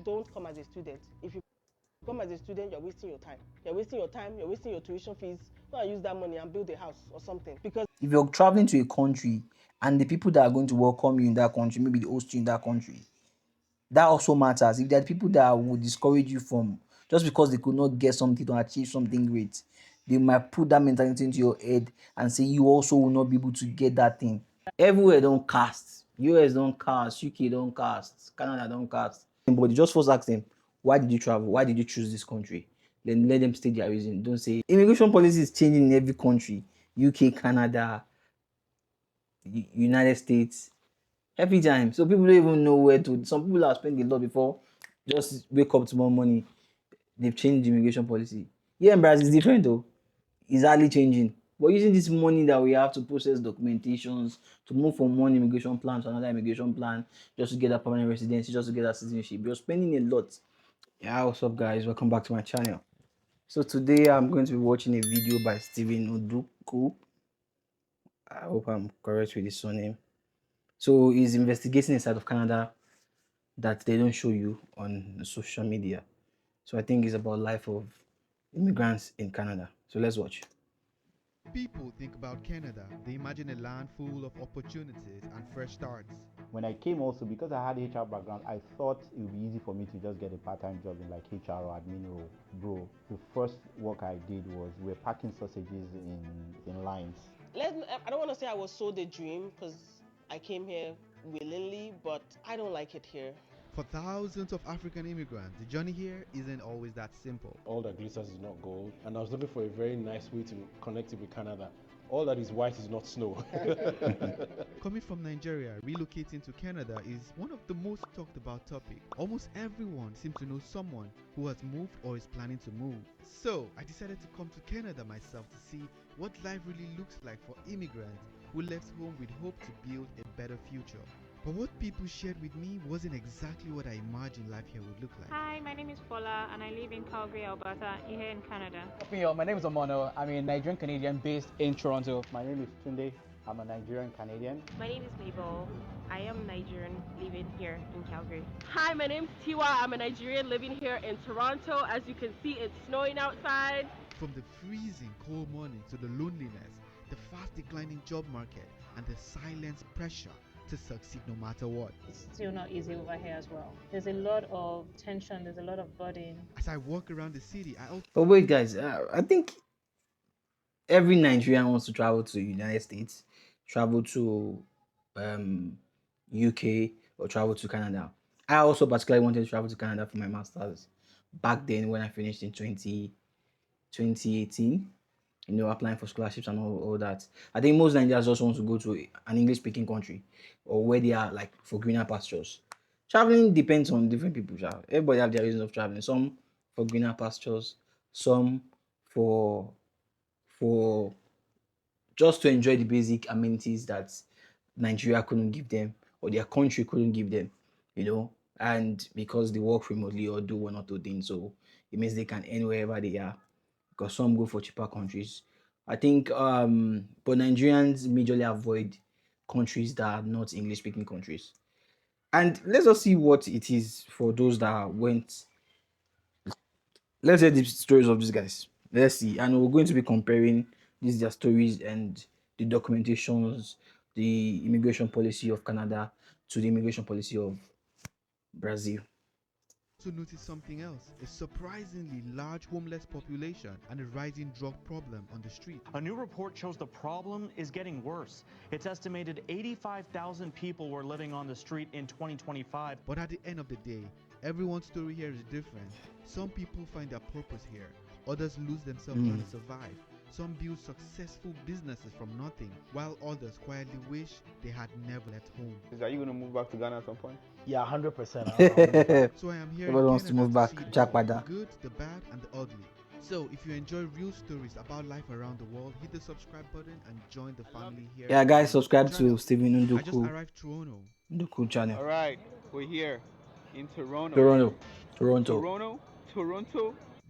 don't come as a student. If you come as a student, you're wasting your time. You're wasting your time, you're wasting your tuition fees. Go and use that money and build a house or something. Because if you're traveling to a country and the people that are going to welcome you in that country, maybe the host you in that country, that also matters. If there are people that will discourage you from just because they could not get something to achieve something great, they might put that mentality into your head and say you also will not be able to get that thing. Everywhere don't cast. US don't cast, UK don't cast, Canada don't cast. But just first ask them, why did you travel? Why did you choose this country? Then let them state their reason. Don't say immigration policy is changing in every country. UK, Canada, United States, every time. So people don't even know where to. Some people have spent a lot before just wake up to more money. They've changed the immigration policy. Yeah, in Brazil it's different though. It's hardly changing. But using this money that we have to process documentations, to move from one immigration plan to another immigration plan, just to get a permanent residency, just to get a citizenship, you're spending a lot. Yeah, what's up guys? Welcome back to my channel. So today I'm going to be watching a video by Steven Ndukwu. I hope I'm correct with his surname. So he's investigating a side of Canada that they don't show you on social media. So I think it's about life of immigrants in Canada. So let's watch. People think about Canada, they imagine a land full of opportunities and fresh starts. When I came also, because I had HR background, I thought it would be easy for me to just get a part-time job in like HR or admin role. Bro, the first work I did was we're packing sausages in lines. I don't want to say I was sold a dream because I came here willingly, but I don't like it here. For thousands of African immigrants, the journey here isn't always that simple. All that glitters is not gold, and I was looking for a very nice way to connect it with Canada. All that is white is not snow. Coming from Nigeria, relocating to Canada is one of the most talked about topics. Almost everyone seems to know someone who has moved or is planning to move. So I decided to come to Canada myself to see what life really looks like for immigrants who left home with hope to build a better future. But what people shared with me wasn't exactly what I imagined life here would look like. Hi, my name is Paula and I live in Calgary, Alberta, here in Canada. My name is Omano. I'm a Nigerian Canadian based in Toronto. My name is Tunde. I'm a Nigerian Canadian. My name is Mabel. I am Nigerian living here in Calgary. Hi, my name is Tiwa. I'm a Nigerian living here in Toronto. As you can see, it's snowing outside. From the freezing cold morning to the loneliness, the fast declining job market, and the silent pressure to succeed no matter what. It's still not easy over here as well. There's a lot of tension, there's a lot of burden. As I walk around the city, I also... But wait guys, I think every Nigerian wants to travel to the United States, travel to UK, or travel to Canada. I also particularly wanted to travel to Canada for my master's back then when I finished in 2018. You know, applying for scholarships and all that. I think most Nigerians just want to go to an English-speaking country or where they are like for greener pastures. Traveling depends on different people. Everybody have their reasons of traveling. Some for greener pastures, some for just to enjoy the basic amenities that Nigeria couldn't give them or their country couldn't give them, you know, and because they work remotely or do one or two things, so it means they can earn wherever they are. Because some go for cheaper countries. I think, but Nigerians majorly avoid countries that are not English-speaking countries. And let's just see what it is for those that went. Let's hear the stories of these guys. Let's see, and we're going to be comparing these their stories and the documentations, the immigration policy of Canada to the immigration policy of Brazil. To notice something else, a surprisingly large homeless population and a rising drug problem on the street. A new report shows the problem is getting worse. It's estimated 85,000 people were living on the street in 2025. But at the end of the day, everyone's story here is different. Some people find their purpose here, others lose themselves trying to survive. Some build successful businesses from nothing, while others quietly wish they had never left home. Are you going to move back to Ghana at some point? Yeah, 100%. So I am here. Everyone wants to move back. The good, the bad, and the ugly. So if you enjoy real stories about life around the world, hit the subscribe button and join the family here. Yeah, guys, subscribe to Steven I just Ndukwu. arrived Toronto. Ndukwu channel. All right, we're here in Toronto. Toronto.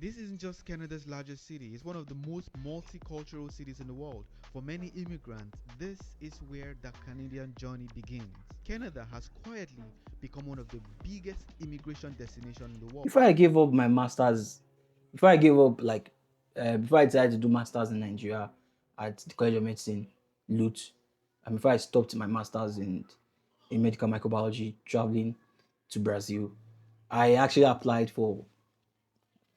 This isn't just Canada's largest city, it's one of the most multicultural cities in the world. For many immigrants, this is where the Canadian journey begins. Canada has quietly become one of the biggest immigration destinations in the world. Before I gave up my masters, before I gave up before I decided to do masters in Nigeria at the College of Medicine, LUT, and before I stopped my masters in medical microbiology, traveling to Brazil, I actually applied for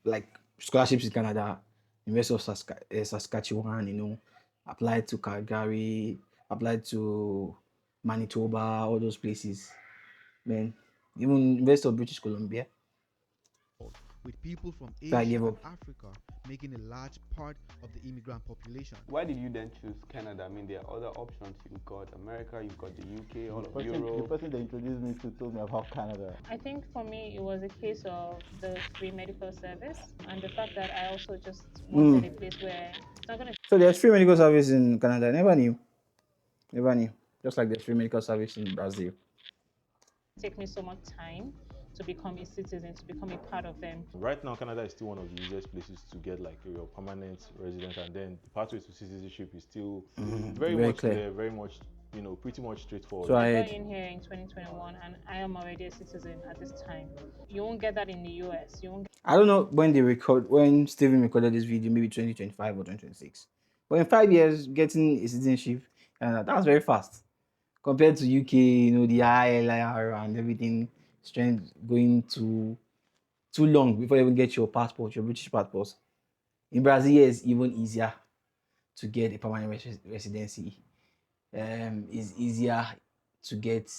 like scholarships in Canada, University of Saskatchewan, applied to Calgary, applied to Manitoba, all those places. Man, even University of British Columbia. With people from So I Asia gave and up. Africa making a large part of the immigrant population. Why did you then choose Canada? I mean, there are other options. You've got America, you've got the UK, all of The Europe. person that introduced me to told me about Canada. I think for me, it was a case of the free medical service and the fact that I also just wanted a place where it's not going to So there's free medical service in Canada. I never knew. Never knew. Just like there's free medical service in Brazil. take me so much time to become a citizen, to become a part of them. Right now, Canada is still one of the easiest places to get like your permanent resident, and then the pathway to citizenship is still very much clear. clear, very much, pretty much straightforward. So I got in here in 2021 and I am already a citizen at this time. You won't get that in the US. You won't I don't know when Steven recorded this video, maybe 2025 or 2026. But in 5 years, getting a citizenship, that's very fast. Compared to UK, the ILR and everything, strength going too long before you even get your passport, your British passport. In Brazil, it's even easier to get a permanent residency. It's easier to get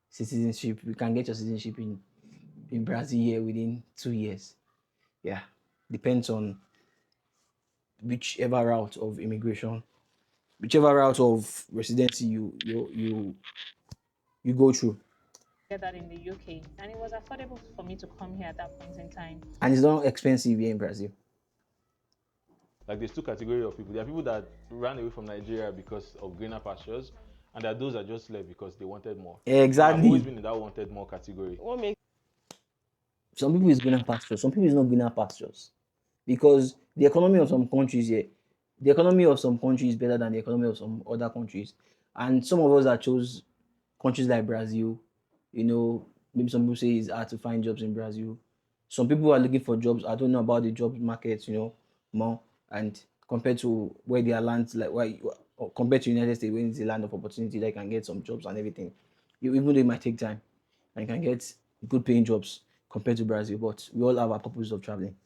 citizenship. You can get your citizenship in Brazil here within 2 years. Yeah, depends on whichever route of immigration, whichever route of residency you go through. get that in the UK. And it was affordable for me to come here at that point in time. And it's not expensive here in Brazil. Like there's two categories of people. There are people that ran away from Nigeria because of greener pastures, and there are those that just left because they wanted more. Exactly. I've always been in that wanted more category. What makes Some people is greener pastures, some people is not greener pastures. Because the economy of some countries here, the economy of some countries is better than the economy of some other countries. And some of us that chose countries like Brazil, maybe some people say it's hard to find jobs in Brazil. Some people are looking for jobs. I don't know about the job market, more. And compared to where their lands, compared to United States, when it's a land of opportunity, they can get some jobs and everything. Even though it might take time, and you can get good paying jobs compared to Brazil. But we all have our purpose of traveling.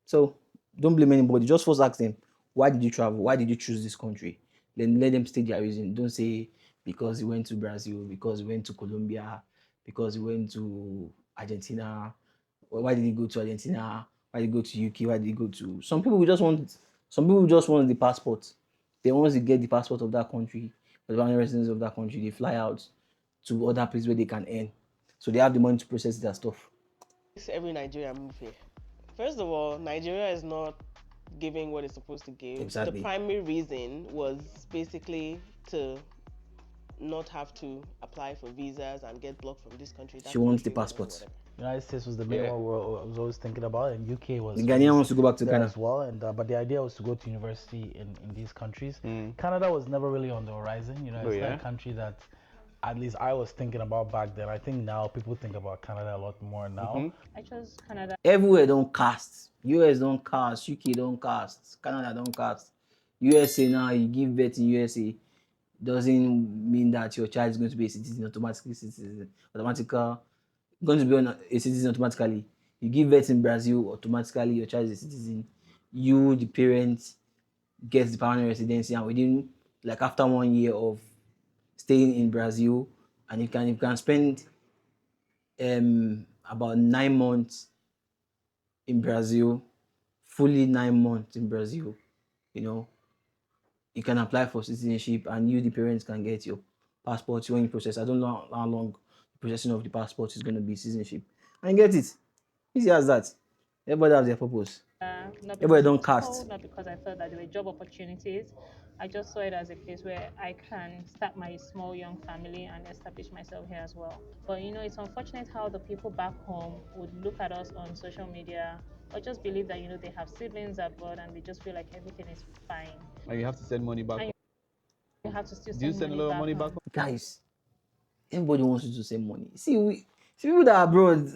So don't blame anybody. Just first ask them, why did you travel? Why did you choose this country? Then let them state their reason. Don't say because he went to Brazil, because he went to Colombia, because he went to Argentina. Why did he go to Argentina? Why did he go to UK? Why did he go to? Some people just want the passport. They want to get the passport of that country, the permanent residents of that country. They fly out to other places where they can earn. So they have the money to process their stuff. every Nigerian move here? First of all, Nigeria is not giving what it's supposed to give. Exactly. The primary reason was basically to not have to apply for visas and get blocked from this country. She wants the passport. United States was the main one I was always thinking about, and UK was. The Ghanaian wants to go back to there Ghana as well, and but the idea was to go to university in these countries. Canada was never really on the horizon. It's not a country that, at least I was thinking about back then. I think now people think about Canada a lot more now. I chose Canada. Everywhere don't cast. US don't cast. UK don't cast. Canada don't cast. USA now, you give birth in USA, doesn't mean that your child is going to be a citizen automatically. Going to be a citizen automatically. You give birth in Brazil, automatically your child is a citizen. You, the parents, get the permanent residency, and within after 1 year of staying in Brazil, and you can spend about 9 months in Brazil, fully 9 months in Brazil, you can apply for citizenship, and you, the parents, can get your passport when you process. I don't know how long the processing of the passport is going to be citizenship, and get it. Easy as that. Everybody has their purpose. Everybody don't cast. Not because I thought that there were job opportunities. I just saw it as a place where I can start my small young family and establish myself here as well. But it's unfortunate how the people back home would look at us on social media or just believe that they have siblings abroad and they just feel like everything is fine. And you have to send money back. You have to still Do you send a lot of money back? Guys, Everybody wants you to send money. See people that are abroad.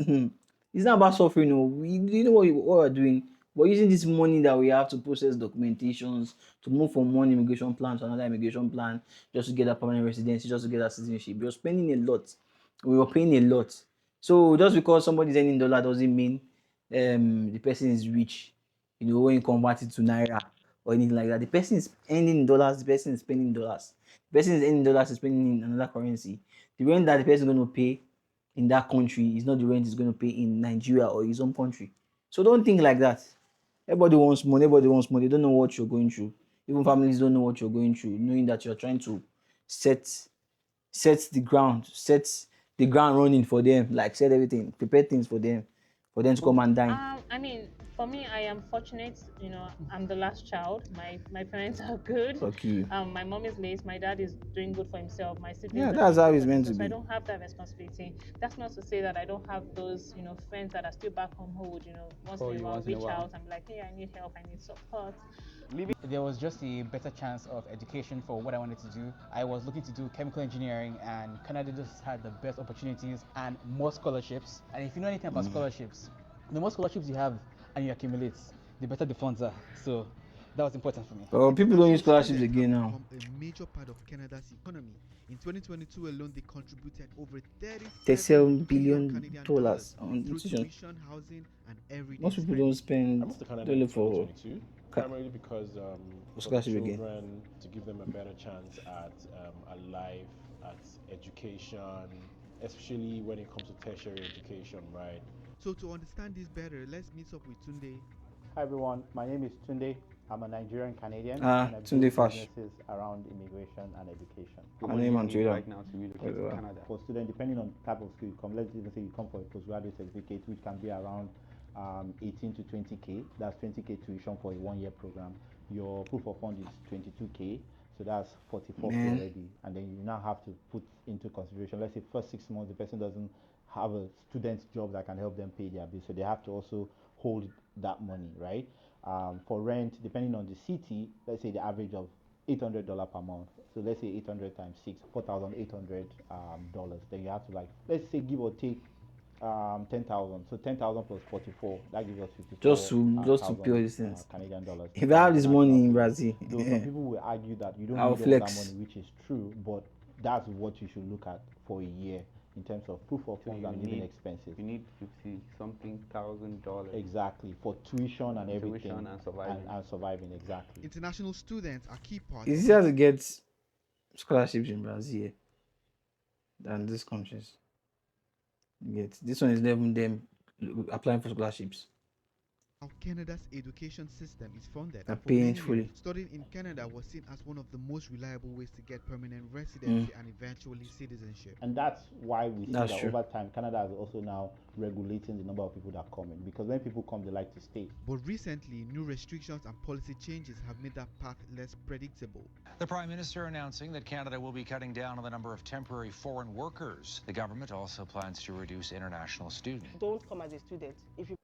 It's not about suffering. No, you know what we're doing. We're using this money that we have to process documentations, to move from one immigration plan to another immigration plan, just to get a permanent residency, just to get a citizenship. You're spending a lot. We were paying a lot. So just because somebody's earning dollar doesn't mean the person is rich. When you convert it to naira or anything like that, the person is earning dollars, the person is spending dollars. The person is earning dollars and spending in another currency. The rent that the person is going to pay in that country is not the rent he's going to pay in Nigeria or his own country. So don't think like that. Everybody wants money. Everybody wants money. They don't know what you're going through. Even families don't know what you're going through, knowing that you're trying to set the ground running for them, like set everything, prepare things for them to come and dine. I mean, for me, I am fortunate. I'm the last child. My parents are good. Okay. My mom is late. My dad is doing good for himself. My siblings Yeah, are that's doing how good it's for meant to themselves. So I be. don't have that responsibility. That's not to say that I don't have those, friends that are still back home who would, once in a while reach out and be like, hey, I need help, I need support. There was just a better chance of education for what I wanted to do. I was looking to do chemical engineering, and Canada just had the best opportunities and more scholarships. And if you know anything about scholarships, the more scholarships you have and you accumulate, the better the funds are. So that was important for me. Well, people don't use International scholarships students again have now. become a major part of Canada's economy. In 2022 alone, they contributed over 37 37 billion billion Canadian dollars dollars on through tuition. tuition, housing, and everyday Most people don't spending. I spend moved to Canada dollar in for 2022, primarily because for the scholarship again. children, to give them a better chance at a life, at education, especially when it comes to tertiary education, right? So to understand this better, let's meet up with Tunde. Hi everyone, my name is Tunde. I'm a Nigerian Canadian and I Tunde build Fash. businesses around immigration and education. So My what do name you on need Twitter. right now to relocate to Canada? For students, depending on type of school you come, let's even say you come for a postgraduate certificate, which can be around 18 to 20k. That's 20k tuition for a 1-year program. Your proof of fund is 22k, so that's 44k Man. already. And then you now have to put into consideration, let's say first 6 months the person doesn't have a student job that can help them pay their bills, so they have to also hold that money, right? For rent, depending on the city, let's say the average of $800 per month. So let's say 800 times 6, $4,800 dollars. Then you have to, like, let's say give or take 10,000. So 10,000 plus 44, that gives us 54. Just to pay all these things. Canadian dollars. If I have this money in Brazil, Though some people will argue that you don't I'll need all flex. that money, which is true, but that's what you should look at for a year in terms of proof of So funds you and living need- expenses. You need 50 something $1,000. Exactly, for tuition and everything. Tuition and surviving. And surviving, exactly. International students are key part it's of easier to get scholarships in Brazil than these countries. This one is not even them applying for scholarships. how Canada's education system is funded. They're For paying many it fully. years, studying in Canada was seen as one of the most reliable ways to get permanent residency and eventually citizenship. And that's why we see That's that true. over time, Canada is also now regulating the number of people that come in, because when people come, they like to stay. But recently, new restrictions and policy changes have made that path less predictable. The Prime Minister announcing that Canada will be cutting down on the number of temporary foreign workers. The government also plans to reduce international students. Don't come as a student. If you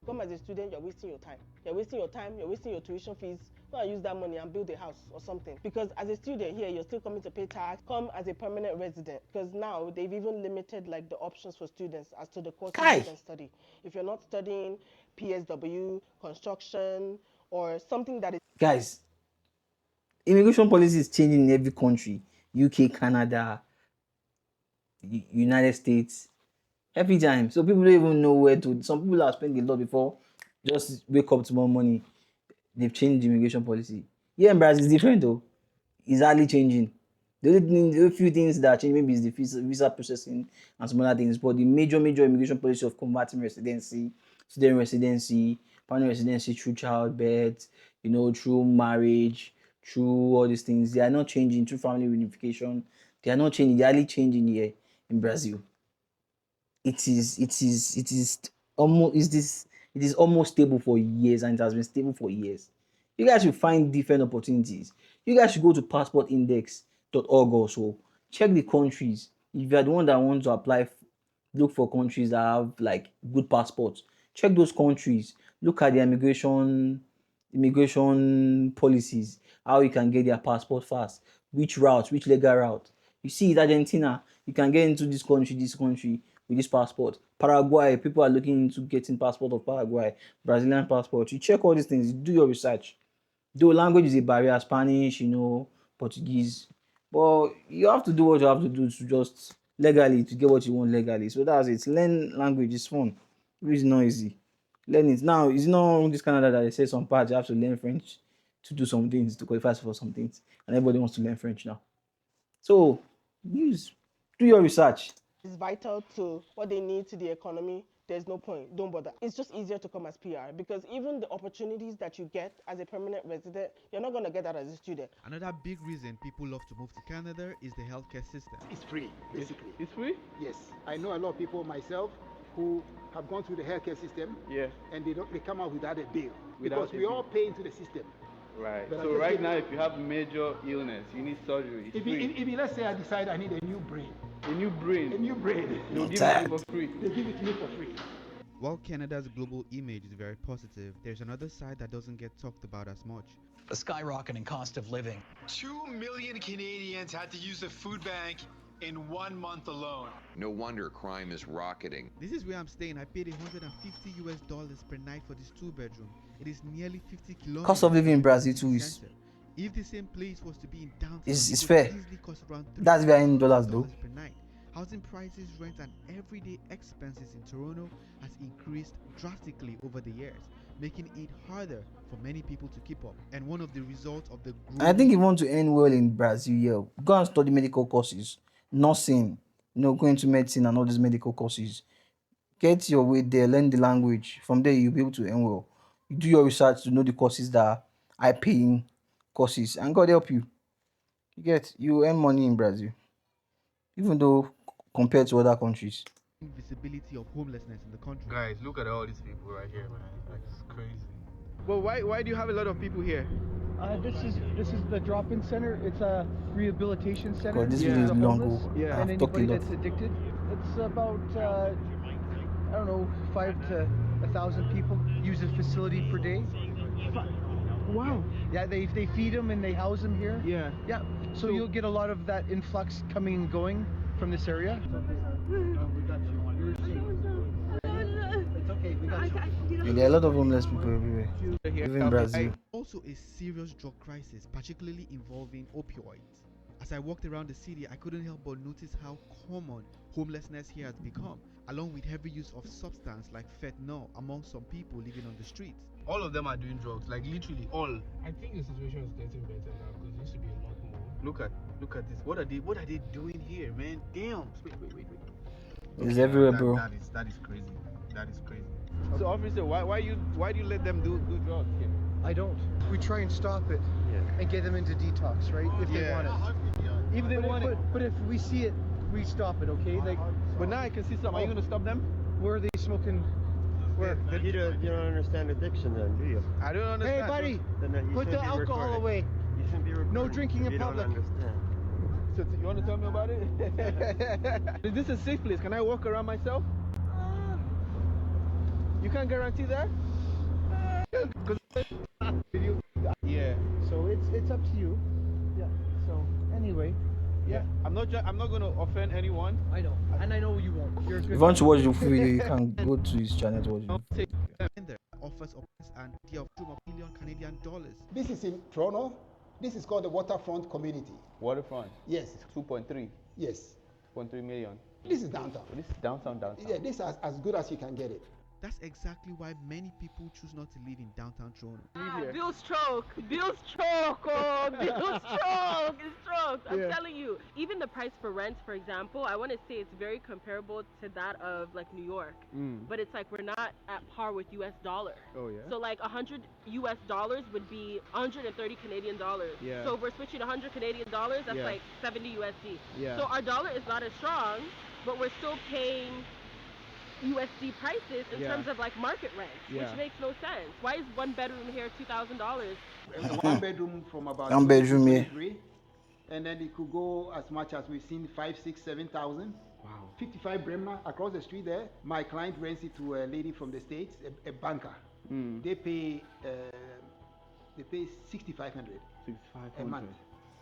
come as a student, you're wasting your time. You're wasting your time, you're wasting your tuition fees. Go and use that money and build a house or something. Because as a student here, you're still coming to pay tax. Come as a permanent resident. Because now they've even limited like the options for students as to the courses you can study. If you're not studying PSW, construction, or something that is... Guys, immigration policy is changing in every country. UK, Canada, United States. Every time. So people don't even know where to. Some people have spent a lot before just wake up tomorrow morning. They've changed immigration policy. Yeah, in Brazil it's different though. It's hardly changing. The only few things that are changing maybe is the visa processing and some other things. But the major immigration policy of converting residency, student residency, permanent residency through childbirth, through marriage, through all these things, they are not changing. Through family reunification, they are not changing. They are hardly changing here in Brazil. It is almost stable for years, and it has been stable for years. You guys should find different opportunities. You guys should go to passportindex.org also. Check the countries. If you are the one that wants to apply, look for countries that have like good passports. Check those countries. Look at their immigration policies. How you can get their passport fast. Which legal route. You see it, Argentina, you can get into this country with this passport. Paraguay, people are looking into getting passport of Paraguay, Brazilian passport. You check all these things, you do your research. Though language is a barrier, Spanish, Portuguese. But you have to do what you have to do to just legally to get what you want legally. So that's it. Learn language is fun. It's not easy. Learn it. Now it's not this Canada that they say some parts you have to learn French to do some things, to qualify for some things. And everybody wants to learn French now. So do your research. It's vital to what they need to the economy. There's no point. Don't bother. It's just easier to come as PR because even the opportunities that you get as a permanent resident, you're not going to get that as a student. Another big reason people love to move to Canada is the healthcare system. It's free, basically. It's free? Yes. I know a lot of people myself who have gone through the healthcare system. Yeah. And they come out without a bill. Without because we all pay into the system. Right. But So right now, if you have major illness, you need surgery. If you, let's say I decide I need a new brain. A new brain? A new brain. They'll give it to you for free. They give it to me for free. While Canada's global image is very positive, there's another side that doesn't get talked about as much. The skyrocketing cost of living. 2 million Canadians had to use the food bank in 1 month alone. No wonder crime is rocketing. This is where I'm staying. I paid $150 per night for this 2-bedroom. It is nearly 50 kilometers. Cost of living in Brazil too is if the same place was to be in downtown, it's fair. easily cost around That's where in dollars though. per night. Housing prices, rent, and everyday expenses in Toronto has increased drastically over the years, making it harder for many people to keep up. And one of the results of the I think if you want to earn well in Brazil, yeah, go and study medical courses, nursing, go into medicine and all these medical courses. Get your way there, learn the language. From there, you'll be able to earn well. You do your research to know the courses that are high-paying courses, and God help you. You earn money in Brazil, even though compared to other countries. Visibility of homelessness in the country. Guys, look at all these people right here, man. Like, it's crazy. Well, why do you have a lot of people here? This is the drop-in center. It's a rehabilitation center. God, this video is long. Yeah. And anybody that's addicted. It's about I don't know, 5 to 1,000 people use the facility per day. Wow. Yeah, they feed them and they house them here. Yeah. Yeah. So you'll get a lot of that influx coming and going from this area. We got you. It's okay. We got you. And there are a lot of homeless people everywhere, even in Brazil. Also a serious drug crisis, particularly involving opioids. As I walked around the city, I couldn't help but notice how common homelessness here has become, along with heavy use of substance like fentanyl among some people living on the streets. All of them are doing drugs, like literally all. I think the situation is getting better now because it used to be a lot more. Look at this. What are they doing here, man? Damn. Wait. It's everywhere, bro. That is crazy. That is crazy. So officer, why do you let them do drugs here? I don't. We try and stop it and get them into detox, right? If they want it. If they want it. But if we see it, we stop it, okay? Like. But now I can see some. Are you gonna stop them? Where are they smoking? Where? You don't understand addiction then, do you? I don't understand. Hey, buddy, Then put the alcohol away. You shouldn't be recording. No drinking in you public. Don't understand. So you want to tell me about it? Is this a safe place? Can I walk around myself? You can't guarantee that? Yeah. So it's up to you. Yeah. So anyway. Yeah. I'm not going to offend anyone. I know. And I know you won't. You're good. If you want to watch the video, you can go to his channel to watch the video. Offers and the of $2 million Canadian dollars. This is in Toronto. This is called the waterfront community. Waterfront? Yes. 2.3? Yes. 2.3 million. This is downtown. This is downtown. Yeah, this is as good as you can get it. That's exactly why many people choose not to live in downtown Toronto. Bill stroke, oh, Bill stroke, it's stroke. I'm telling you, even the price for rent, for example, I want to say it's very comparable to that of like New York, but it's like we're not at par with US dollar. Oh yeah. So like $100 US would be 130 Canadian dollars. Yeah. So if we're switching 100 Canadian dollars, that's like 70 USD. Yeah. So our dollar is not as strong, but we're still paying USD prices in terms of like market rent, which makes no sense. Why is 1 bedroom here $2,000? 1 bedroom from about 1 bedroom, yeah. And then it could go as much as we've seen 5, 6, 7,000. Wow. 55 Bremer across the street there. My client rents it to a lady from the States, a banker. They pay $6,500 a month.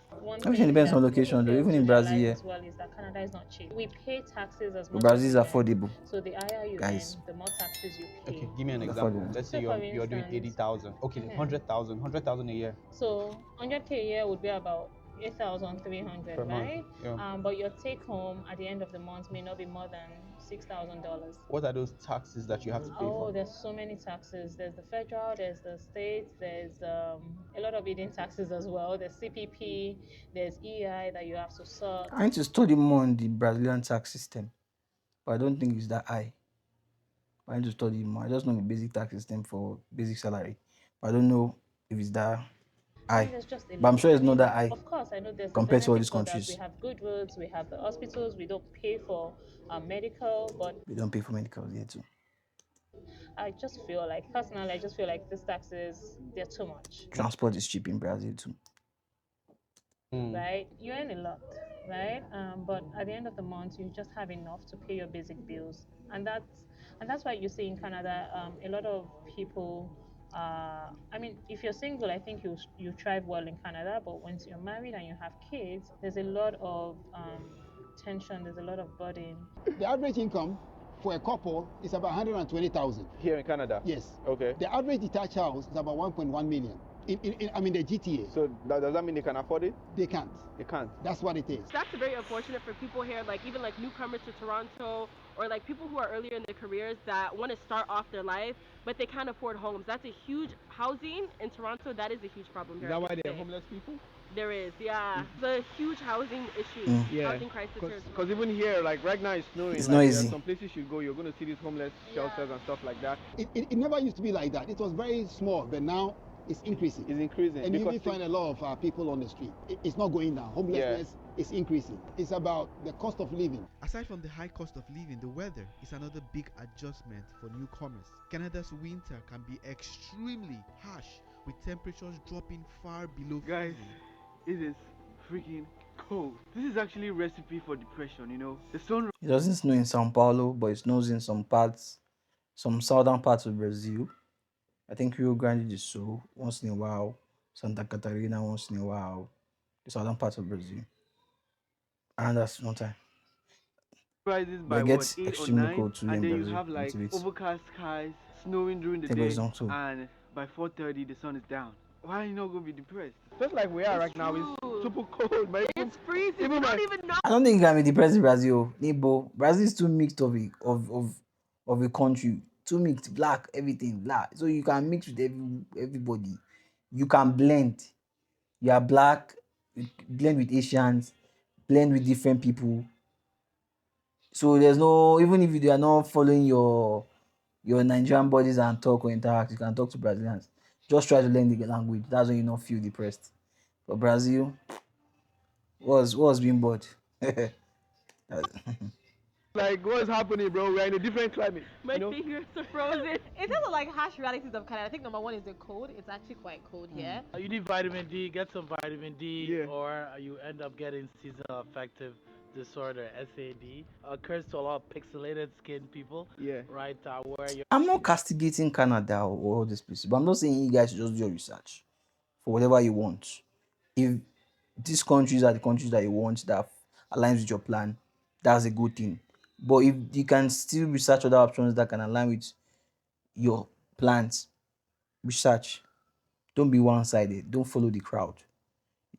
One Everything thing depends that on people location, though. fail Even to in Brazil, realize yeah. as well is that Canada is not cheap. We pay taxes as But much as Brazil is we earn. affordable, So the higher you guys. earn, the more taxes you pay. Okay, give me an It's example. affordable. Let's say So for you're doing instance, 80,000. Okay, 100,000. 100,000 a year so 100K a year would be about 8,300, per month. right? Yeah. But your take home at the end of the month may not be more than $6,000. What are those taxes that you have to pay Oh, for? there's so many taxes. There's the federal, there's the state, there's a lot of hidden taxes as well. There's CPP, there's EI that you have to sort. I need to study more on the Brazilian tax system, but I don't think it's that high. I need to study more. I just know the basic tax system for basic salary, but I don't know if it's that high. There's just a But I'm lot. sure it's I not mean, that high of course, I know there's the compared to all these benefits of that. We countries. have good roads, we have the hospitals, we don't pay for medical, but We don't pay for medicals here too. I just feel like, personally, I just feel like these taxes, they're too much. Transport is cheap in Brazil too. Right? You earn a lot, right? But at the end of the month, you just have enough to pay your basic bills, and that's why you see in Canada, a lot of people. I mean, if you're single, I think you thrive well in Canada. But once you're married and you have kids, there's a lot of tension. There's a lot of burden. The average income for a couple is about 120,000. Here in Canada? Yes. Okay. The average detached house is about 1.1 million. I mean the GTA. So does that mean they can afford it? They can't. They can't. That's what it is. That's very unfortunate for people here, like even like newcomers to Toronto, or like people who are earlier in their careers that want to start off their life, but they can't afford homes. That's a huge housing in Toronto. That is a huge problem here. Is that why there are homeless people? There is, yeah. The huge housing issue, housing crisis here. Because even here, like right now, it's snowing. It's like, not there easy. are some places you go, you're going to see these homeless shelters and stuff like that. It never used to be like that. It was very small, but now it's increasing. It's increasing. And you will find a lot of people on the street. It's not going down. Homelessness is increasing. It's about the cost of living. Aside from the high cost of living, the weather is another big adjustment for newcomers. Canada's winter can be extremely harsh, with temperatures dropping far below Guys, freezing. it is freaking cold. This is actually a recipe for depression, you know. The sun. It doesn't snow in Sao Paulo, but it snows in some parts, some southern parts of Brazil. I think Rio Grande do Sul once in a while, Santa Catarina once in a while, the southern parts of Brazil. And that's no time. Rises But by it gets 8 or extremely 9, cold too and in then Brazil. you have like until it's overcast skies, snowing during the Temperature day, is too. and by 4:30 the sun is down. Why are you not gonna be depressed? Just like we are right now, it's super cold, but It's freezing. even You my- don't even know. I don't think you can be depressed in Brazil. Nibo. Brazil is too mixed of a country. Too mixed, black, everything, black. So you can mix with everybody. You can blend. You are black, you blend with Asians, blend with different people. So there's no, even if you are not following your Nigerian bodies and talk or interact, you can talk to Brazilians. Just try to learn the language. That's when you not feel depressed. But Brazil was being bored. Like what's happening, bro? We're in a different climate. My you know? fingers are frozen. In terms of like harsh realities of Canada, I think number one is the cold. It's actually quite cold here. You need vitamin D, get some vitamin D, or you end up getting seasonal affective disorder, SAD. Occurs to a lot of pixelated skin people. Yeah. Right, where you're... I'm not castigating Canada or all these places, but I'm not saying you guys should just do your research for whatever you want. If these countries are the countries that you want that aligns with your plan, that's a good thing. But if you can still research other options that can align with your plans, research. Don't be one-sided. Don't follow the crowd.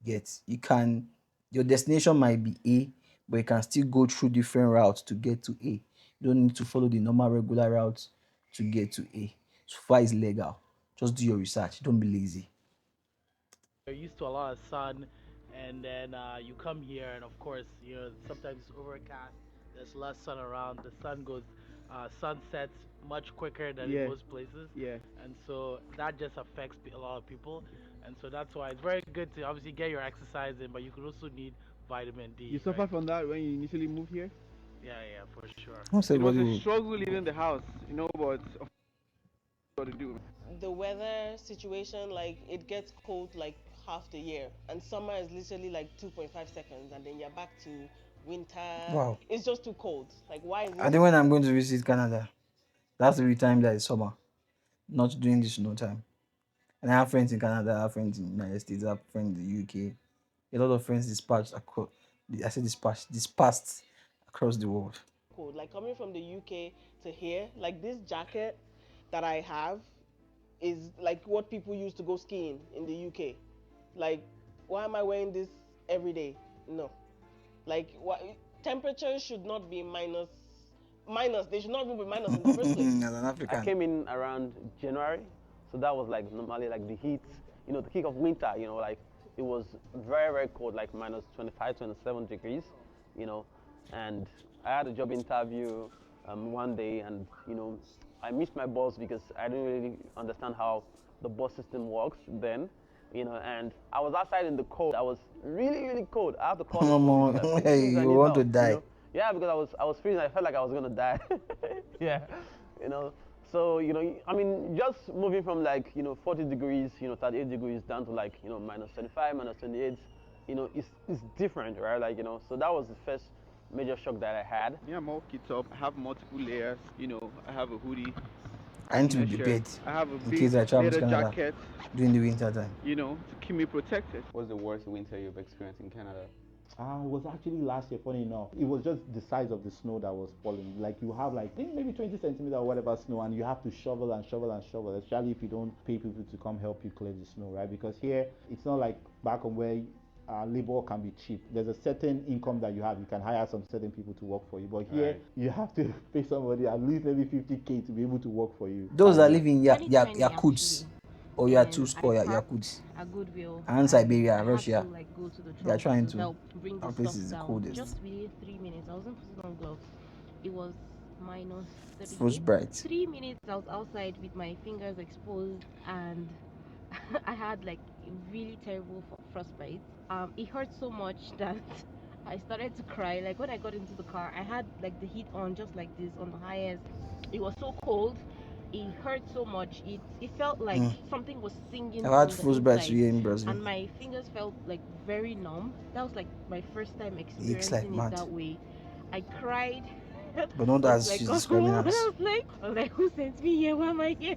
Your destination might be A, but you can still go through different routes to get to A. You don't need to follow the normal regular routes to get to A. So far it's legal. Just do your research. Don't be lazy. You're used to a lot of sun, and then you come here, and of course, sometimes it's overcast. There's less sun around. The sun sets much quicker than in most places. Yeah. And so that just affects a lot of people. And so that's why it's very good to obviously get your exercise in, but you could also need vitamin D. You suffered from that when you initially moved here? Yeah, for sure. It was a struggle leaving the house, but what to do. The weather situation, like it gets cold like half the year, and summer is literally like 2.5 seconds, and then you're back to winter. Wow. It's just too cold. Like why is it? I think when I'm going to visit Canada, that's the time that is summer. Not during this snow time. And I have friends in Canada, I have friends in the United States, I have friends in the UK. a lot of friends dispatched across. I said dispersed across the world. Cold. Like coming from the UK to here, like this jacket that I have is like what people use to go skiing in the UK. Like, why am I wearing this every day? No. Like, what temperatures should not be minus. They should not even be minus in the first place. As an African. I came in around January, so that was like normally like the heat, the kick of winter, like it was very, very cold, like minus 25, 27 degrees, and I had a job interview one day, and I missed my boss because I didn't really understand how the bus system works then, and I was outside in the cold. I was really, really cold. I had to call the police. Like, Hey, "Please, I you need want to help," die. Yeah, because I was freezing. I felt like I was gonna die. Yeah, So I mean, just moving from like 40 degrees, 38 degrees down to like minus 25, minus 28, it's different, right? Like so that was the first major shock that I had. Yeah, I'm all kit up. I have multiple layers. I have a hoodie. I need to be shirt. prepared I have a in big case I travel to leather Canada jacket. during the winter time. To keep me protected. What's the worst winter you've experienced in Canada? It was actually last year, funny enough. It was just the size of the snow that was falling. Like you have like, I think maybe 20 centimeters or whatever snow, and you have to shovel and shovel and shovel, especially if you don't pay people to come help you clear the snow, right? Because here, it's not like back home where labor can be cheap. There's a certain income that you have. You can hire some certain people to work for you. But here, you have to pay somebody at least maybe 50K to be able to work for you. Those that live in Yakuts or Yatusk or Yakuts and Siberia, Russia, they are trying to. Our place is the coldest. Just within 3 minutes, I wasn't putting on gloves. It was minus 30. Frostbite. 3 minutes, I was outside with my fingers exposed, and I had like really terrible frostbite. It hurt so much that I started to cry. Like when I got into the car, I had like the heat on just like this on the highest. It was so cold. It hurt so much. It felt like something was singing. I've had frostbite here in Brazil. And my fingers felt like very numb. That was like my first time experiencing it that way. I cried. But not as she's describing us. I was like, who sent me here? Why am I here?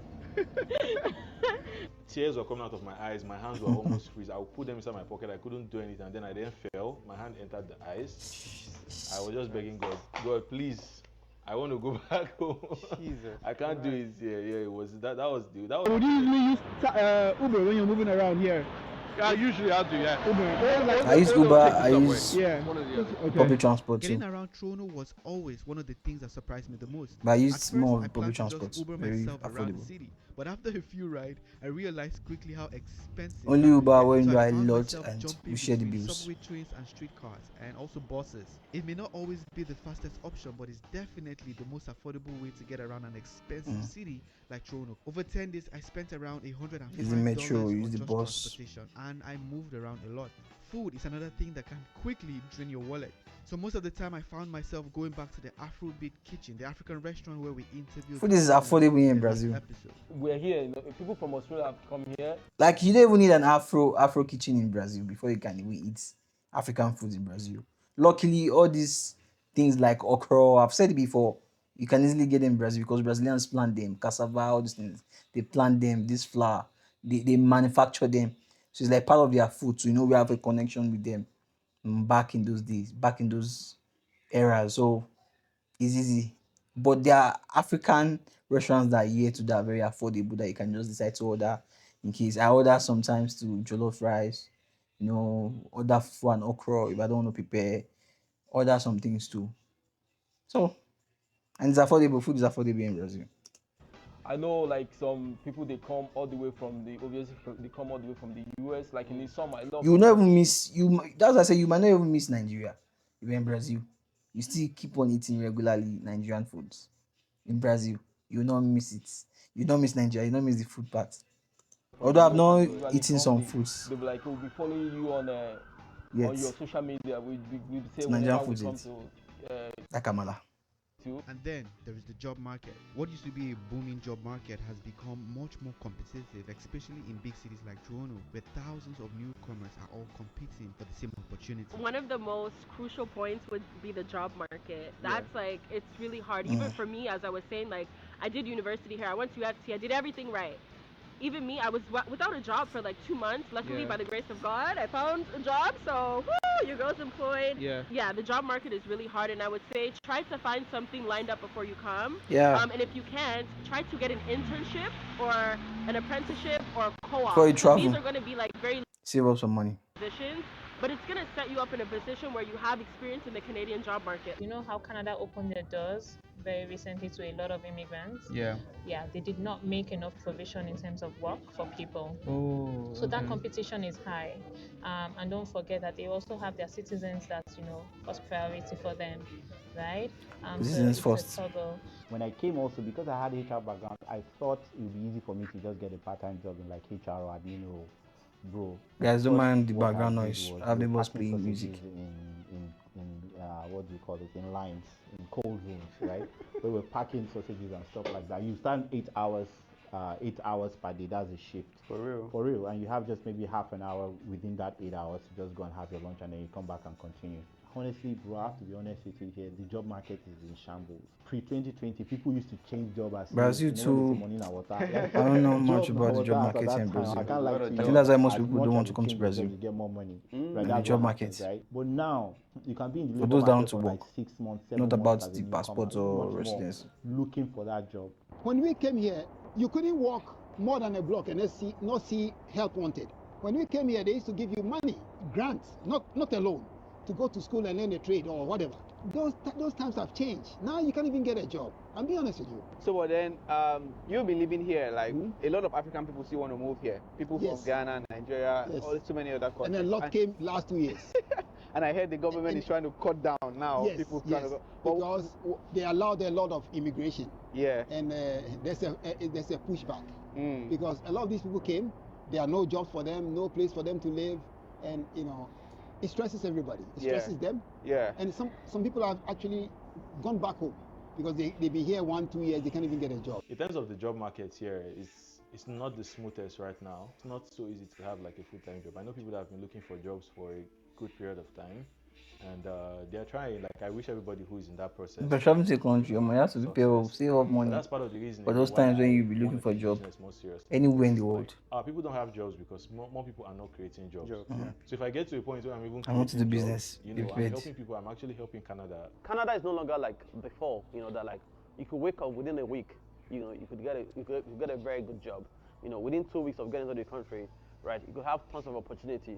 Tears were coming out of my eyes. My hands were almost freeze. I would put them inside my pocket. I couldn't do anything. And then I then fell. My hand entered the ice. I was just begging God, please, I want to go back home. Jesus. I can't do it. Yeah. It was that was. Would you usually use Uber when you're moving around here? Yeah, usually I do, yeah. Uber. I use Uber, I use public transport Getting too. around Toronto was always one of the things that surprised me the most. But I At use first, more I of planned public to just transport, Uber very myself around the affordable. city. But after a few rides, I realized quickly how expensive Only that Uber could when get. you So I are a found lot myself and jumping we share the between bills. subway trains and streetcars and also buses. It may not always be the fastest option, but it's definitely the most affordable way to get around an expensive city like Toronto. Over 10 days, I spent around $105 Use the metro, on use the just bus. transportation, and I moved around a lot. Food is another thing that can quickly drain your wallet. So most of the time, I found myself going back to the Afrobeat kitchen, the African restaurant where we interviewed. Food is affordable here in Brazil. We're here. People from Australia have come here. Like you don't even need an Afro kitchen in Brazil before you can even eat African food in Brazil. Luckily, all these things like okra, I've said it before, you can easily get them in Brazil because Brazilians plant them, cassava, all these things. They plant them, this flour, they manufacture them. So it's like part of their food. So we have a connection with them back in those days, back in those eras. So it's easy. But there are African restaurants that are here to that are very affordable that you can just decide to order in case. I order sometimes to jollof rice, order fufu and okra if I don't want to prepare, order some things too. So, and it's affordable. Food is affordable in Brazil. I know, like some people they come all the way from they come all the way from the US. Like in the summer, I love. You will not even miss That's why I say you might not even miss Nigeria. If you're in Brazil, you still keep on eating regularly Nigerian foods. In Brazil, you will not miss it. You don't miss Nigeria. You don't miss the food part. Although I've not eaten some foods. They'll be like, we'll be following you on your social media. We say Nigerian whenever we foods come to. Like Amala. And then there is the job market. What used to be a booming job market has become much more competitive, especially in big cities like Toronto, where thousands of newcomers are all competing for the same opportunity. One of the most crucial points would be the job market. That's it's really hard. Even for me, as I was saying, like I did university here. I went to UFT. I did everything right. even me, I was without a job for like 2 months. Luckily, Yeah. by the grace of God, I found a job. So, woo, your girl's employed. Yeah. Yeah, the job market is really hard, and I would say try to find something lined up before you come. Yeah. And if you can't, try to get an internship or an apprenticeship or a co-op. Before you So these travel, are going to be like very save up some money. positions, but it's going to set you up in a position where you have experience in the Canadian job market. You know how Canada opened their doors very recently to a lot of immigrants? Yeah. Yeah, they did not make enough provision in terms of work for people. Oh. So that okay. competition is high. And don't forget that they also have their citizens that, first priority for them, right? Citizens so first. it's a toggle. When I came also, because I had HR background, I thought it would be easy for me to just get a part-time job in like HR or admin role. Bro, Guys, don't first mind the work I background did noise. was I have we were neighbors packing playing music. sausages in what do you call it, in lines, in cold rooms, right? We were packing sausages and stuff like that. You stand 8 hours per day. That's a shift. For real. And you have just maybe half an hour within that 8 hours to just go and have your lunch, and then you come back and continue. Honestly, bro, I have to be honest with you here. The job market is in shambles. Pre-2020, people used to change job as Brazil too. I don't know much about the job market here in Brazil. I can't lie to you. I think that's why most As people much don't as want to you come to change Brazil. jobs, you get more money. In Right? the That's job what market. happens, right? But now you can be in the For labor those that want market to for like work, 6 months, 7 not months about as a the newcomer, passport much or more residence. looking for that job. When we came here, you couldn't walk more than a block and not see help wanted. When we came here, they used to give you money, grants, not a loan, to go to school and learn a trade or whatever. Those times have changed. Now you can't even get a job. I'll be honest with you. So, but then you'll be living here. Like a lot of African people still want to move here. People from Ghana, Nigeria, so many other countries. And a lot came last 2 years. And I heard the government is trying to cut down now. Yes, people yes, trying to because they allowed a lot of immigration. Yeah. And there's a pushback because a lot of these people came. There are no jobs for them, no place for them to live, and it stresses everybody. It stresses them. Yeah. And some people have actually gone back home because they've been here 1-2 years, they can't even get a job. In terms of the job market here, it's not the smoothest right now. It's not so easy to have like a full-time job. I know people that have been looking for jobs for a good period of time, and they're trying. Like, I wish everybody who is in that process. But traveling to a country, you have to pay up, save up money. But that's part of the reason. For those times when you be looking for a job anywhere in the world. People don't have jobs because more people are not creating jobs. Mm-hmm. So if I get to a point where I'm even I want to do creating business. jobs, I'm helping people. I'm actually helping Canada. Canada is no longer like before. That like you could wake up within a week. You could get a very good job. Within 2 weeks of getting into the country, right? You could have tons of opportunity.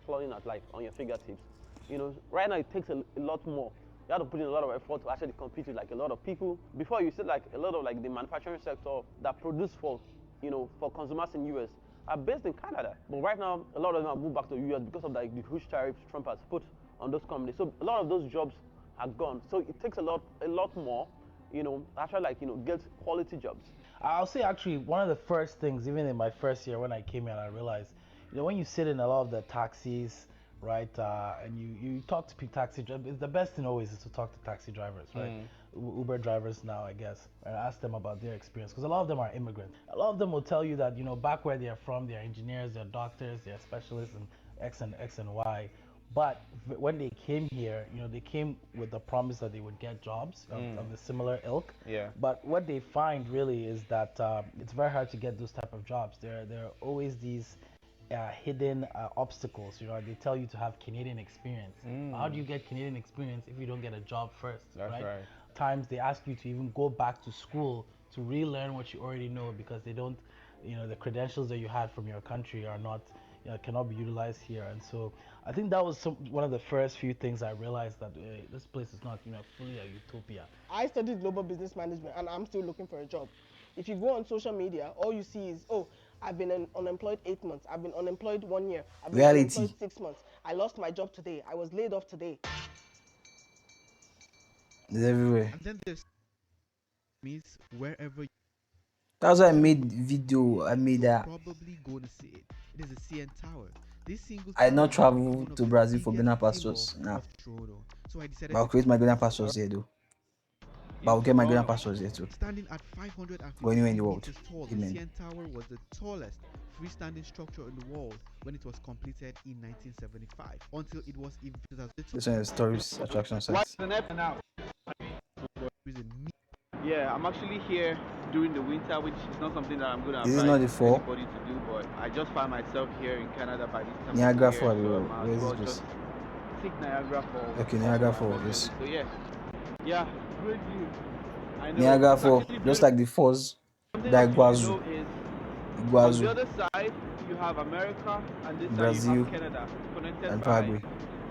Flowing at like on your fingertips. Right now it takes a lot more. You have to put in a lot of effort to actually compete with like a lot of people. Before you said like a lot of like the manufacturing sector that produce for consumers in US are based in Canada. But right now a lot of them have moved back to US because of like the huge tariffs Trump has put on those companies. So a lot of those jobs are gone. So it takes a lot more, actually like get quality jobs. I'll say actually one of the first things, even in my first year when I came here, I realized, when you sit in a lot of the taxis, right, and you talk to taxi drivers, the best thing always is to talk to taxi drivers, right? Uber drivers now, I guess, and ask them about their experience, because a lot of them are immigrants. A lot of them will tell you that, back where they're from, they're engineers, they're doctors, they're specialists in X and Y. But when they came here, they came with the promise that they would get jobs of the similar ilk. Yeah. But what they find really is that it's very hard to get those type of jobs. There are always these hidden obstacles. They tell you to have Canadian experience. How do you get Canadian experience if you don't get a job first? That's right. Times they ask you to even go back to school to relearn what you already know, because they don't, the credentials that you had from your country are not, cannot be utilized here. And so I think that was one of the first few things I realized, that this place is not, fully a utopia. I studied global business management and I'm still looking for a job. If you go on social media, all you see is, I've been unemployed 8 months. I've been unemployed 1 year. I've been unemployed 6 months. I lost my job today. I was laid off today. It's everywhere. And then there's means wherever. That's why I made video. I made that. Probably going to see it. It is a CN Tower. This single. I not travel to Brazil for Ghana pastors now. So I decided. But I'll create my Ghana pastors here though. But I'll get my Ghana pastors here too. Standing at 550 go anywhere in the world. meters tall, the CN Tower was the tallest freestanding structure in the world when it was completed in 1975. Until it was eventually. This one is tourist attraction sites. Yeah, I'm actually here during the winter, which is not something that I'm going to Is it advise not the fall? anybody to do. But I just find myself here in Canada by this time Niagara of the year, Fall, so I bro. might Where as is well this just place? take Niagara Falls Okay, off Niagara my Fall, bucket yes. list. So yeah, great view. I know Niagara it's Fall, actually just beautiful. like the falls, Something the else you should Iguazu, know is on the Iguazu, other side you have America, and this side you Brazil, have Canada, connected and by Paraguay.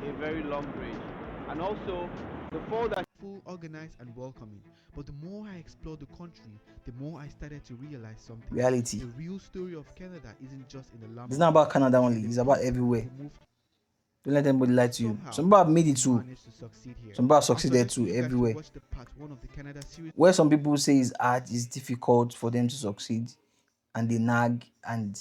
a very long bridge. And also the fall that Full, organized, and welcoming. But the more I explored the country, the more I started to realize something. Reality. The real story of Canada isn't just in the land. It's not about Canada only, it's about everywhere. Don't let anybody lie to you. Some people have made it too. Some people have succeeded too, everywhere. Where some people say it's hard, it's difficult for them to succeed, and they nag, and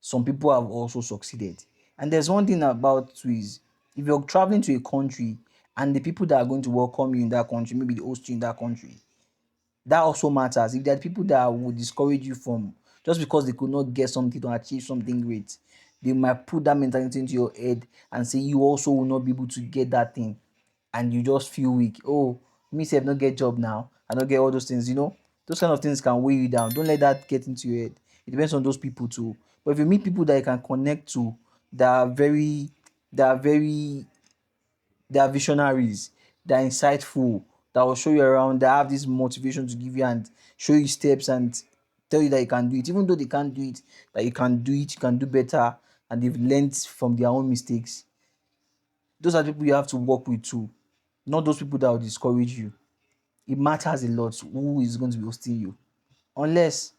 some people have also succeeded. And there's one thing about is if you're traveling to a country and the people that are going to welcome you in that country, maybe the host you in that country, that also matters. If there are people that would discourage you from just because they could not get something to achieve something great, they might put that mentality into your head and say you also will not be able to get that thing, and you just feel weak. Oh, me say I not get job now, I don't get all those things. Those kind of things can weigh you down. Don't let that get into your head. It depends on those people too. But if you meet people that you can connect to, that are very, that are very they are visionaries, they are insightful, that will show you around, that have this motivation to give you and show you steps and tell you that you can do it, even though they can't do it, that you can do it, you can do better, and they've learned from their own mistakes. Those are the people you have to work with too, not those people that will discourage you. It matters a lot who is going to be hosting you. Unless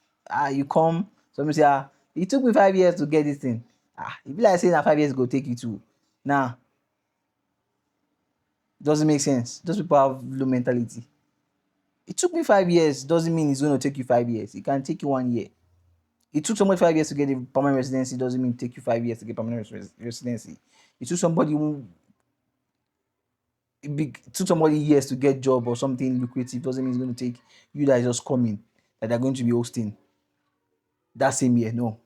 you come, somebody say, it took me 5 years to get this thing. If you like saying that 5 years go take you to, nah, doesn't make sense. Those people have low mentality. It took me 5 years, doesn't mean it's going to take you 5 years. It can take you 1 year. It took somebody 5 years to get a permanent residency, doesn't mean it take you 5 years to get permanent residency. It took somebody years to get job or something lucrative, doesn't mean it's going to take you that is just coming, that they're going to be hosting that same year. No.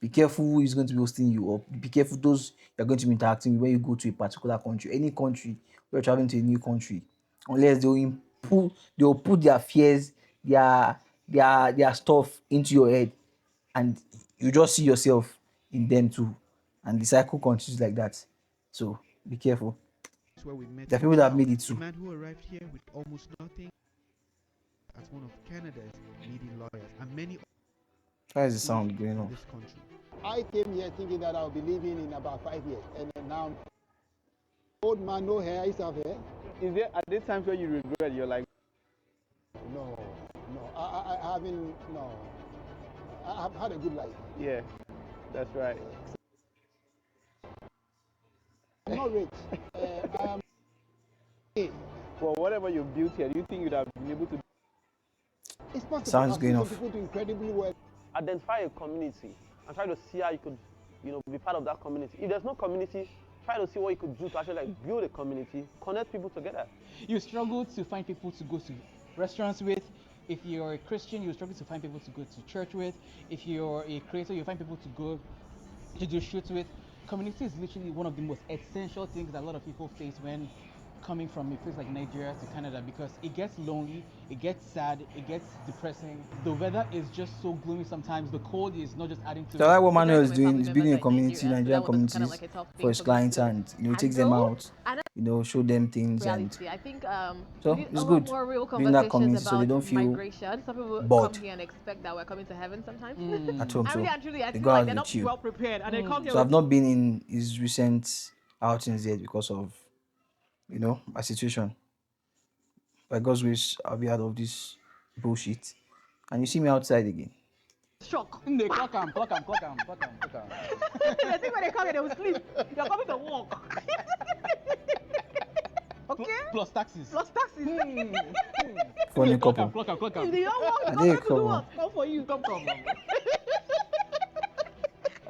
Be careful who is going to be hosting you, or be careful those you're going to be interacting with when you go to a particular country. Any country, where you're traveling to a new country, unless they'll put their fears, their stuff into your head, and you just see yourself in them too. And the cycle continues like that. So be careful. Where we met There are people that have himself, made it too. a man who arrived here with almost nothing as one of Canada's leading lawyers, and many How is the sound going on? this country. I came here thinking that I'll be living in about 5 years, and then now, old man, no hair, I used to have hair. Is there at this times where you regret? You're like, No, I haven't, no. I've had a good life. yeah, that's right. I'm not rich. I'm Well, whatever you built here, do you think you'd have been able to? It's possible. Sounds I've good seen enough. some people do incredibly well. Identify a community and try to see how you could, be part of that community. If there's no community, try to see what you could do to actually build a community, connect people together. You struggle to find people to go to restaurants with. If you're a Christian, you struggle to find people to go to church with. If you're a creator, you find people to go to do shoots with. Community is literally one of the most essential things that a lot of people face when coming from a place like Nigeria to Canada, because it gets lonely, it gets sad, it gets depressing. The weather is just so gloomy sometimes. The cold is not just adding to So like what So Manuel guys, is my doing family is building a members are in community, Nigeria, so Nigerian that was kind of communities like a tough for thing his for me clients, to and takes them handle. out, And show them things, and reality, I think so we need it's a lot good more real building that conversations community so they about don't feel migration. Some people come bored here and expect that we're coming to heaven sometimes. at home. And So really and truly, I they feel go like out, they're they not chill. well prepared, and they come here So I've with not been in his recent outings yet because of my situation. By God's grace, I'll be out of this bullshit. And you see me outside again. shock. They clock 'em. I think when they come here, they will sleep. You're coming to walk. Okay? Plus taxes. Funny couple. Clock 'em. If they don't walk, Are they're they a coming to do couple? what? Come for you. Come.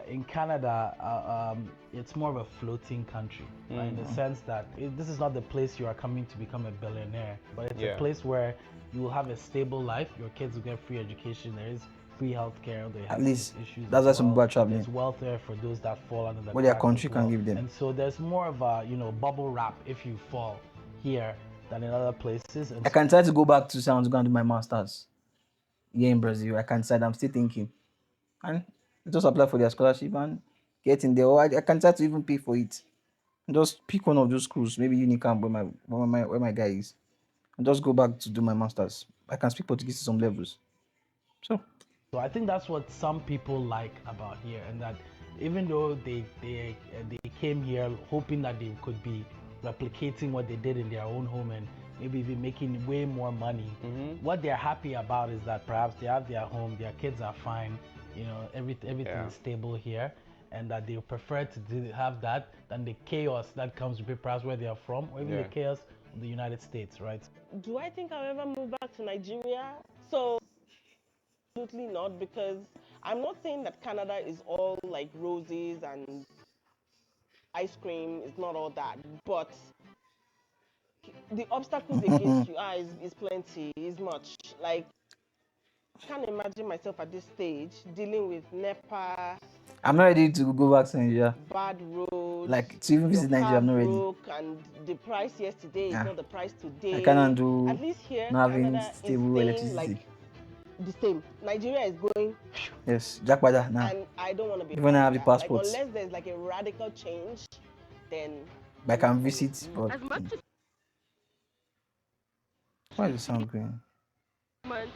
In Canada, it's more of a floating country, right? In the sense that this is not the place you are coming to become a billionaire, but it's a place where you will have a stable life. Your kids will get free education. There is free healthcare. They have At least issues. that's why as some well. people are traveling. There's welfare for those that fall under the What their cracks country as can well. give them. And so there's more of a bubble wrap if you fall here than in other places. And I can try to go back to Sound to go and do my masters. here in Brazil. I can't decide. I'm still thinking. And just apply for their scholarship and get in there. Or I can decide to even pay for it. Just pick one of those schools, maybe Unicamp where my guy is. And just go back to do my masters. I can speak Portuguese to some levels. So I think that's what some people like about here, and that even though they came here hoping that they could be replicating what they did in their own home and maybe even making way more money, what they're happy about is that perhaps they have their home, their kids are fine, everything is stable here, and that they prefer to have that than the chaos that comes with perhaps where they are from, or even the chaos of the United States, right? Do I think I'll ever move back to Nigeria? So absolutely not, because I'm not saying that Canada is all like roses and ice cream. It's not all that, but the obstacles against you is plenty, is much. Like, I can't imagine myself at this stage dealing with NEPA. I'm not ready to go back to Nigeria. Bad roads. Like to even visit Nigeria, I'm not ready. Broke, and the price yesterday is not the price today. I cannot do. At least here, not having Canada stable is electricity. like the same. Nigeria is going. Yes, Jackpada now. And I don't want to be. Even I have the passports. Like, unless there's like a radical change, then. I can visit, but. As much as why does it sound green? months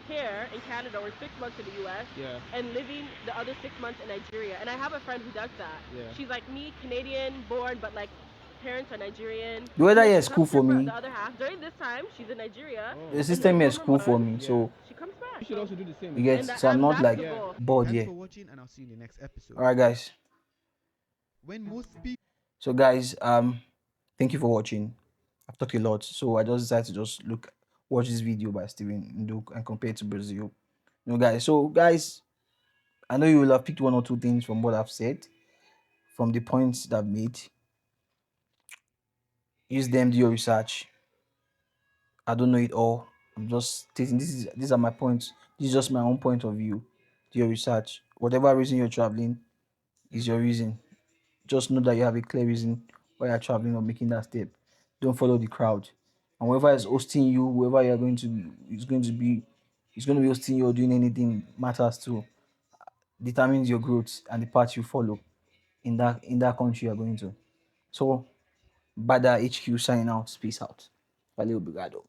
here in Canada or 6 months in the US, and living the other 6 months in Nigeria. And I have a friend who does that. She's like me, Canadian born, but like parents are Nigerian. The weather here is cool for me. The other half during this time, she's in Nigeria. The system here is cool for me, so. She comes back. You should also do the same. You get, so I'm not like bored here. Thanks for watching, and I'll see you in the next episode. Alright, guys. When most people. So guys, thank you for watching. I've talked a lot, so I just decided to just watch this video by Steven Ndukwu and compare it to Brazil. Guys. So guys, I know you will have picked one or two things from what I've said, from the points that I've made. Use them, do your research. I don't know it all. I'm just stating these are my points. This is just my own point of view. Do your research. Whatever reason you're traveling is your reason. Just know that you have a clear reason why you're traveling or making that step. Don't follow the crowd. And whoever is hosting you, whoever you're going to be, is going to be hosting you or doing anything matters too. Determines your growth and the path you follow in that country you're going to. So, Bada HQ signing out. Peace out. Valeu, obrigado.